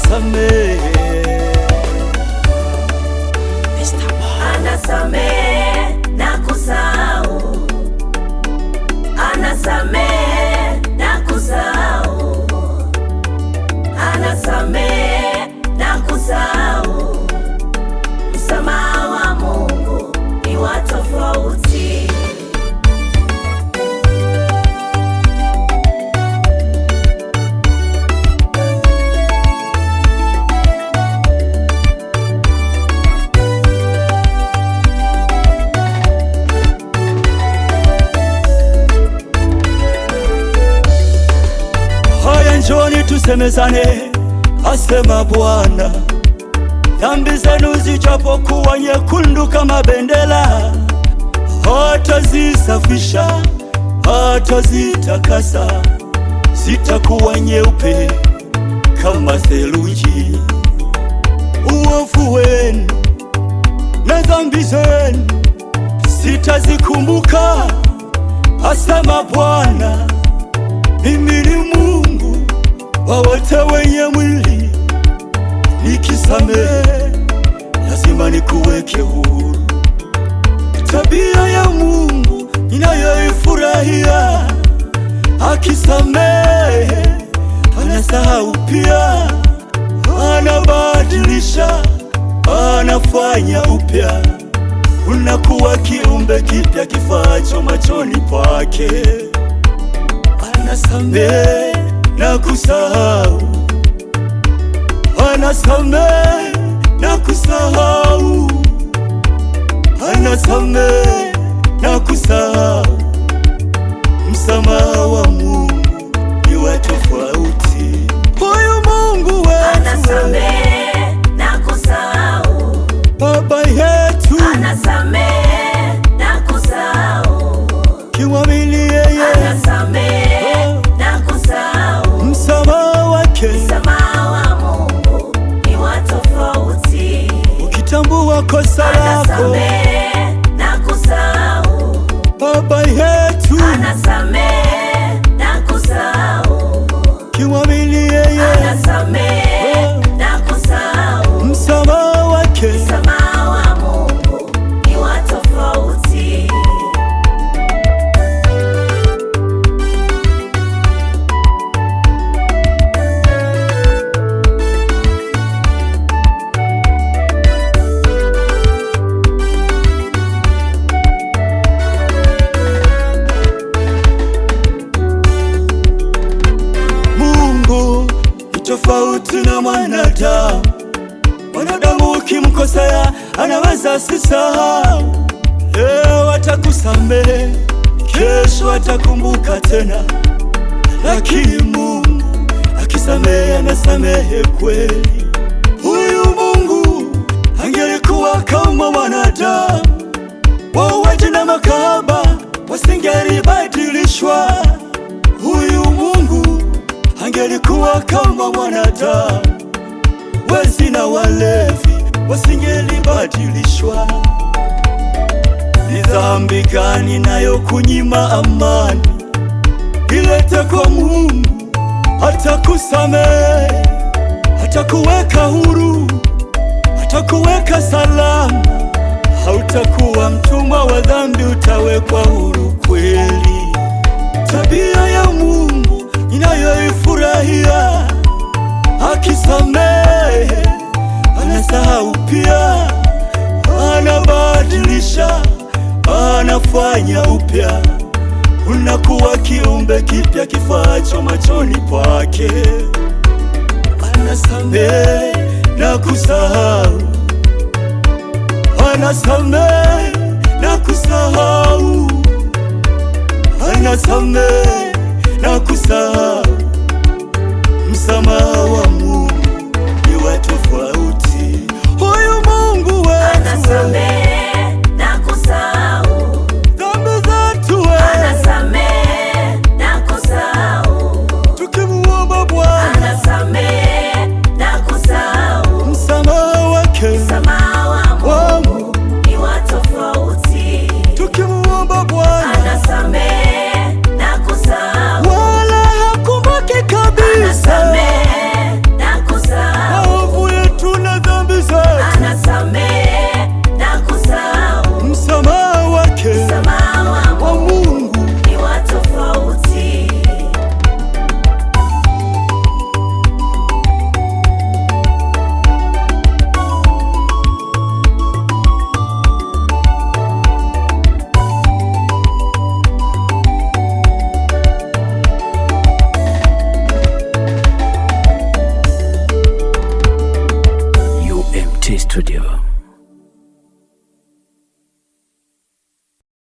anasamehe, anasamehe na kusahau, anasamehe na kusahau, anasamehe na kusahau. Msamaha wa Mungu ni wa tofauti. Njoni tusemezane, asema Bwana, dhambi zenu zijapokuwa nyekundu kama bendera, hatazisafisha, hatazitakasa, zitakuwa nyeupe kama theluji. Uovu wenu na dhambi zenu sitazikumbuka, asema Bwana. Mimi ni Mungu wa wote wenye mwili, nikisamehe lazima nikuweke huru. Tabia ya Mungu ninayoifurahia, akisamehe anasahau pia, anabadilisha, anafanya upya, unakuwa kiumbe kipya kifaacho machoni pake. Anasamehe na kusahau, anasamehe na kusahau, anasamehe na kusahau. Msamaha wa Mungu ni wa tofauti. Huyu Mungu wetu anasamehe na kusahau, Baba yetu anasamehe na kusahau, kimwamini yeye anasamehe na kusahau. Msamaha wake, msamaha wa Mungu ni wa tofauti. ukitambua kosa lako, anasamehe na kusahau, Baba yetu anasamehe na kusahau, kimwamini yeye anasamehe na kusahau. msamaha wake, msamaha wa Mungu ni wa tofauti. Mungu ni tofauti na mwanadamu. Mwanadamu ukimkosea anaweza asisahau, leo atakusamehe, kesho atakumbuka tena, lakini Mungu akisamehe anasamehe kweli. Huyu Mungu angelikuwa kama mwanadamu, wauaji na makahaba wasingelibadilishwa. Huyu Mungu angelikuwa kama mwanadamu, wezi na walevi wasingelibadilishwa. Ni dhambi gani nayo kunyima amani? Ilete kwa Mungu, atakusamehe, atakuweka huru, atakuweka salama. Hautakuwa mtumwa wa dhambi, utawekwa huru kweli. Tabia ya Mungu ninayoifurahia, akisamehe anasahau pia, anabadilisha, anafanya upya, unakuwa kiumbe kipya kifaacho machoni pake. Anasamehe na kusahau, anasamehe na kusahau, anasamehe na kusahau. Msamaha